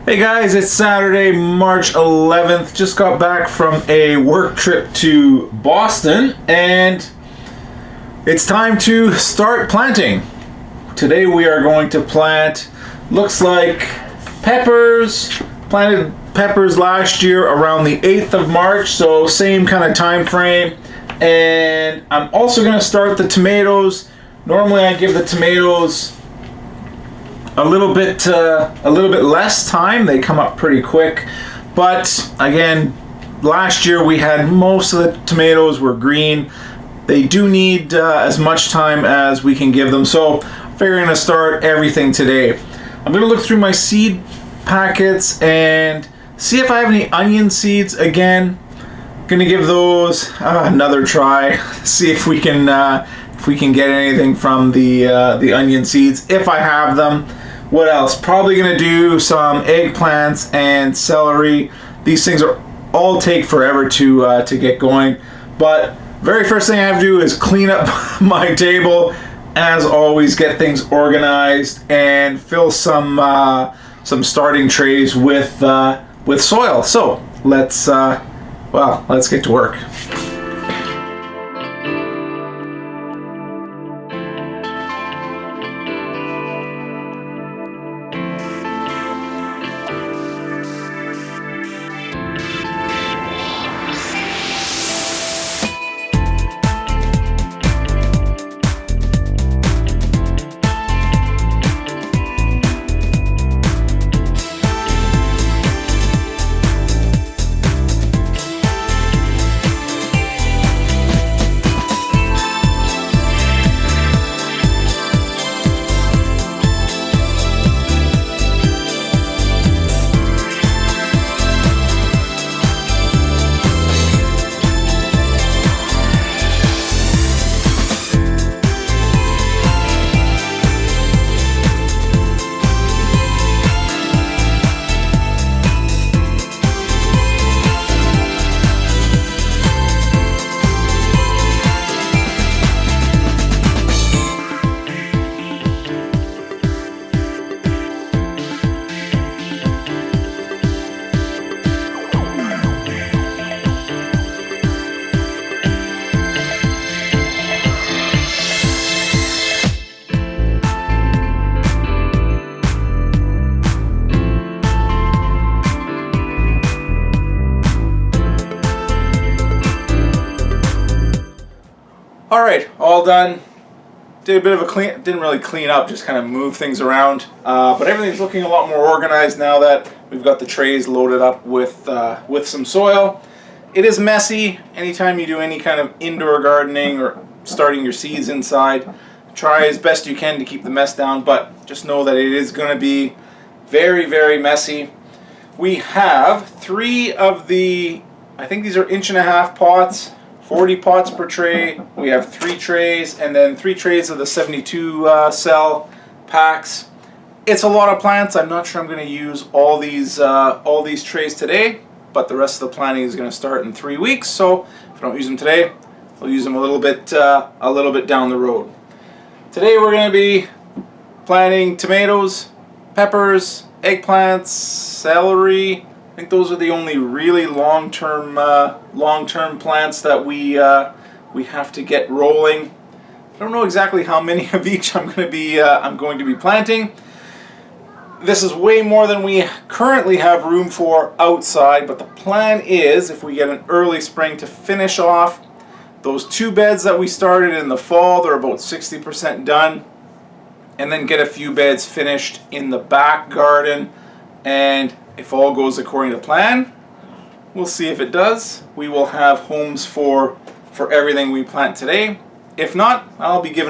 Hey guys, it's Saturday, March 11th. Just got back from a work trip to Boston and it's time to start planting. Today we are going to plant, looks like peppers. Planted peppers last year around the 8th of March, so same kind of time frame. And I'm also going to start the tomatoes. Normally I give the tomatoes a little bit less time. They come up pretty quick, but again, last year we had most of the tomatoes were green. They do need as much time as we can give them, so I'm figuring to start everything today. I'm gonna look through my seed packets and see if I have any onion seeds again. Gonna give those another try, see if we can get anything from the onion seeds if I have them. What else? Probably gonna do some eggplants and celery. These things all take forever to get going. But very first thing I have to do is clean up my table. As always, get things organized and fill some starting trays with soil. So let's get to work. Alright, all done. Did a bit of a clean, didn't really clean up, just kind of move things around. But everything's looking a lot more organized now that we've got the trays loaded up with some soil. It is messy. Anytime you do any kind of indoor gardening or starting your seeds inside, try as best you can to keep the mess down, but just know that it is going to be very, very messy. We have 3 of the, I think these are 1.5-inch pots. 40 pots per tray. We have 3 trays and then 3 trays of the 72 cell packs. It's a lot of plants. I'm not sure I'm going to use all these trays today, but the rest of the planting is going to start in 3 weeks. So if I don't use them today, I'll use them a little bit down the road. Today we're going to be planting tomatoes, peppers, eggplants, celery. I think those are the only really long-term plants that we have to get rolling. I don't know exactly how many of each I'm going to be planting. This is way more than we currently have room for outside, but the plan is, if we get an early spring, to finish off those 2 beds that we started in the fall. They're about 60% done, and then get a few beds finished in the back garden. And if all goes according to plan, we'll see if it does, we will have homes for everything we plant today. If not, I'll be giving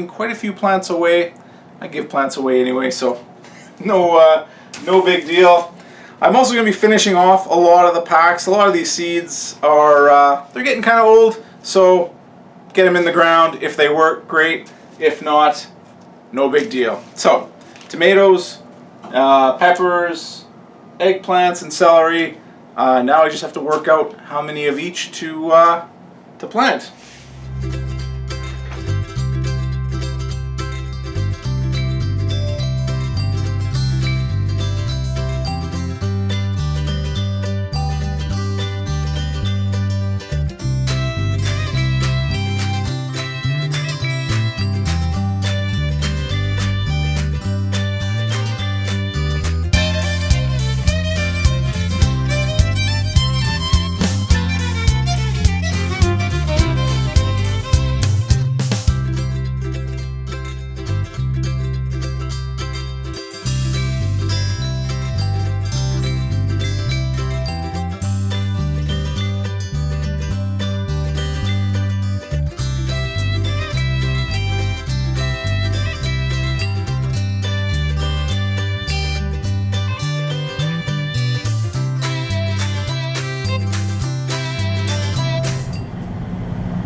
quite a few plants away. I give plants away anyway, so no big deal. I'm also going to be finishing off a lot of the packs. A lot of these seeds are they're getting kind of old, so get them in the ground. If they work, great. If not, no big deal. So tomatoes, peppers, eggplants, and celery. Now I just have to work out how many of each to plant.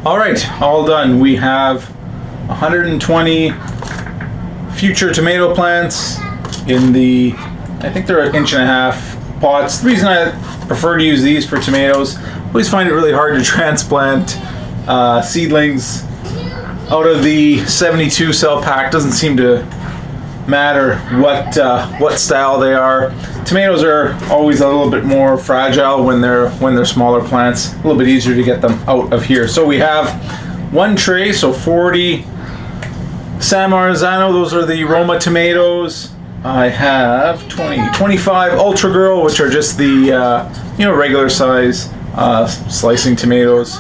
All right, all done. We have 120 future tomato plants in the, I think they're 1.5 inch pots. The reason I prefer to use these for tomatoes, I always find it really hard to transplant seedlings out of the 72 cell pack. Doesn't seem to matter what style they are. Tomatoes are always a little bit more fragile when they're smaller plants. A little bit easier to get them out of here. So we have one tray, so 40 San Marzano. Those are the Roma tomatoes. I have 25 Ultra Girl, which are just the regular size slicing tomatoes.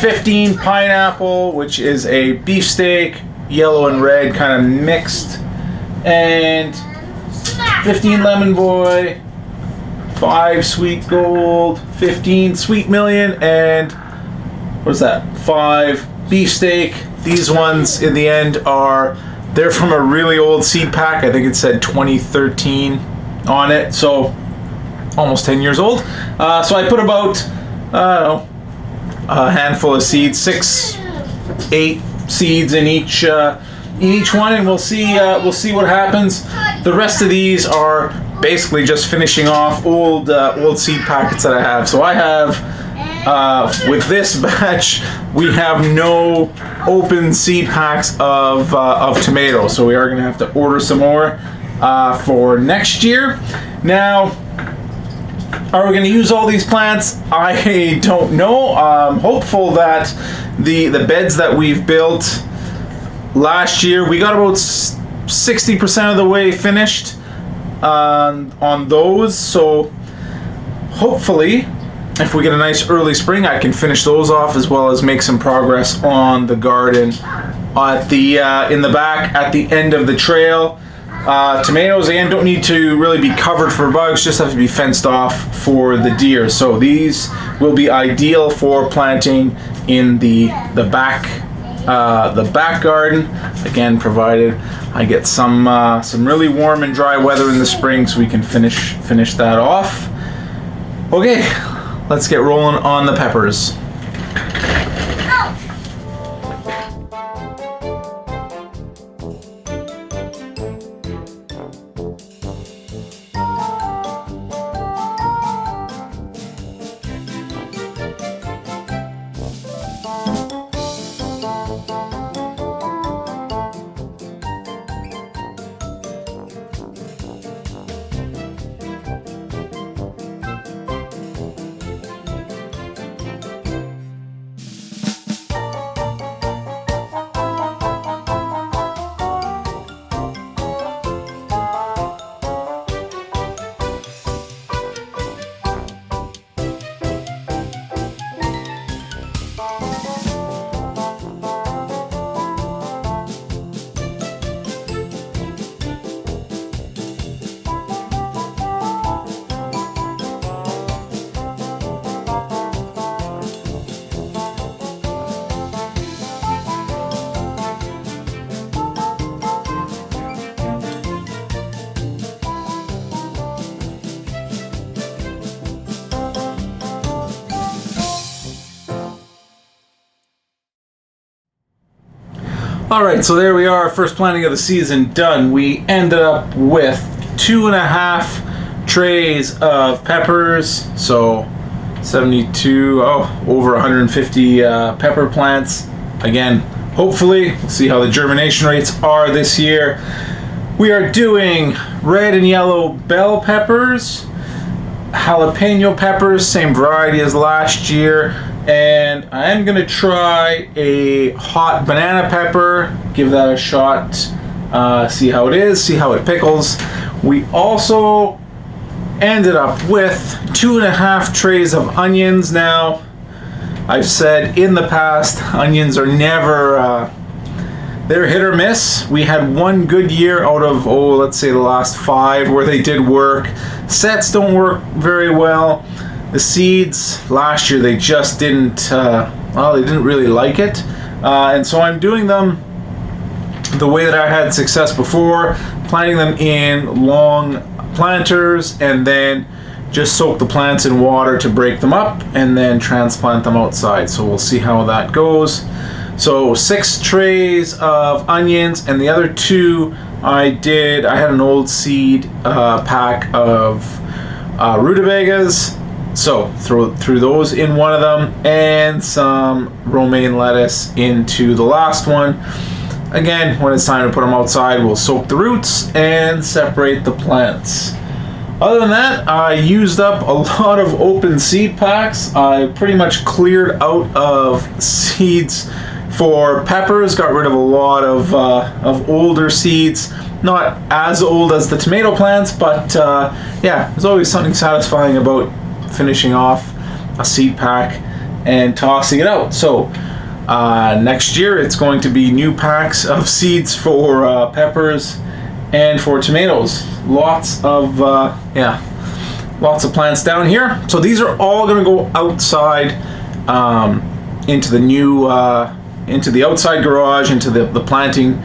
15 pineapple, which is a beefsteak, yellow and red kind of mixed. And 15 lemon boy, 5 sweet gold, 15 sweet million, and what's that? 5 beefsteak. These ones in the end they're from a really old seed pack. I think it said 2013 on it, so almost 10 years old. So I put about a handful of seeds, 6-8 seeds in each one, and we'll see what happens. The rest of these are basically just finishing off old seed packets that I have. So I have with this batch, we have no open seed packs of tomatoes, so we are going to have to order some more for next year. Now, are we going to use all these plants? I don't know. I'm hopeful that the beds that we've built last year, we got about 60% of the way finished on those. So hopefully, if we get a nice early spring, I can finish those off, as well as make some progress on the garden at in the back at the end of the trail. Tomatoes, again, don't need to really be covered for bugs, just have to be fenced off for the deer. So these will be ideal for planting in the back garden. Again, provided I get some really warm and dry weather in the spring, so we can finish that off. Okay, let's get rolling on the peppers. Alright, so there we are, first planting of the season done. We ended up with 2.5 trays of peppers, so 72, over 150 pepper plants. Again, hopefully, we'll see how the germination rates are this year. We are doing red and yellow bell peppers, jalapeno peppers, same variety as last year. And I am going to try a hot banana pepper, give that a shot, see how it is, see how it pickles. We also ended up with 2.5 trays of onions. Now, I've said in the past, onions are never, they're hit or miss. We had one good year out of, let's say the last 5 where they did work. Sets don't work very well. The seeds last year, they just didn't, they didn't really like it. And so I'm doing them the way that I had success before, planting them in long planters and then just soak the plants in water to break them up and then transplant them outside. So we'll see how that goes. So 6 trays of onions, and the other 2 I had an old seed pack of rutabagas. So threw those in one of them, and some romaine lettuce into the last one. Again, when it's time to put them outside, we'll soak the roots and separate the plants. Other than that, I used up a lot of open seed packs. I pretty much cleared out of seeds for peppers, got rid of a lot of older seeds. Not as old as the tomato plants, but yeah, there's always something satisfying about finishing off a seed pack and tossing it out. So next year it's going to be new packs of seeds for peppers and for tomatoes. Lots of plants down here. So these are all going to go outside into the new into the outside garage, into the planting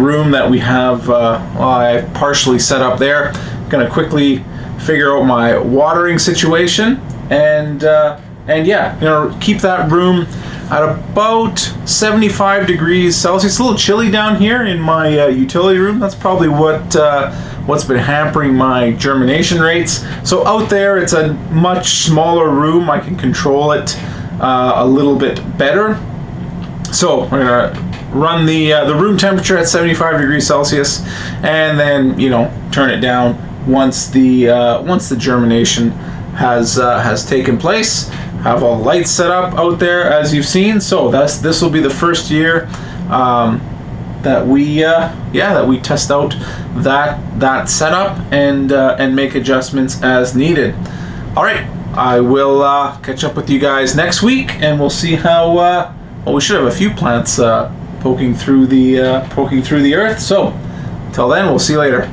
room that we have. I've partially set up there. Going to quickly figure out my watering situation, and yeah, keep that room at about 75 degrees Celsius. It's a little chilly down here in my utility room. That's probably what's been hampering my germination rates. So out there, it's a much smaller room. I can control it a little bit better. So we're gonna run the room temperature at 75 degrees Celsius, and then turn it down once the germination has taken place. Have all the lights set up out there as you've seen. So this will be the first year that we test out that setup and make adjustments as needed. All right, I will catch up with you guys next week, and we'll see how. Well, we should have a few plants poking through the earth. So, till then, we'll see you later.